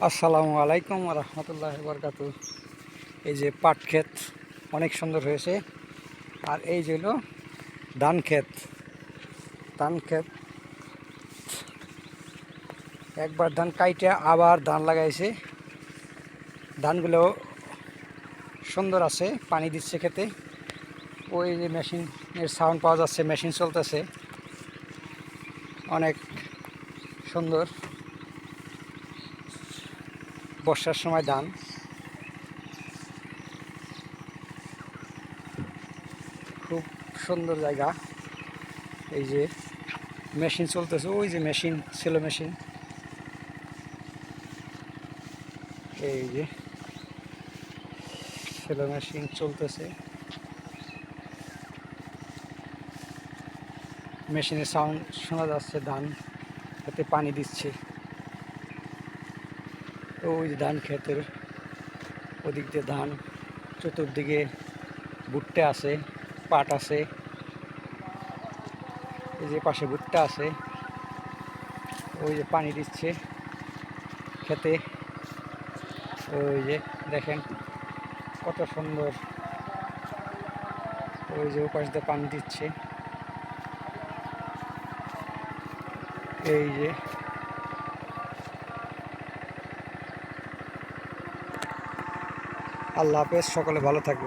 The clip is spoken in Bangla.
আসসালামু আলাইকুম রহমতুল্লাহি বরকাতু। এই যে পাট ক্ষেত অনেক সুন্দর হয়েছে। আর এই যে হলো ধান ক্ষেত। ধান ক্ষেত একবার ধান কাইটে আবার ধান লাগাইছে। ধানগুলো সুন্দর আছে, পানি দিচ্ছে খেতে। ওই যে মেশিনের সাউন্ড পাওয়া যাচ্ছে, মেশিন চলতেছে, অনেক সুন্দর। বর্ষার সময় ধান, খুব সুন্দর জায়গা। এই যে মেশিন চলতেছে, ওই যে মেশিন ছিল, মেশিন এই যে সেলো মেশিন চলতেছে। মেশিনের সাউন্ড শোনা যাচ্ছে, ধান খেতে পানি দিচ্ছে। তো ওই যে ধান ক্ষেতের ওদিক দিয়ে ধান, চতুর্দিকে ভুট্টা আছে, পাট আছে, এই যে পাশে ভুট্টা আছে। ওই যে পানি দিচ্ছে খেতে। ওই যে দেখেন কত সুন্দর, ওই যে ওপাশ দিয়ে পানি দিচ্ছে। এই যে আল্লাহ হাফেজ, সকলে ভালো থাকবে।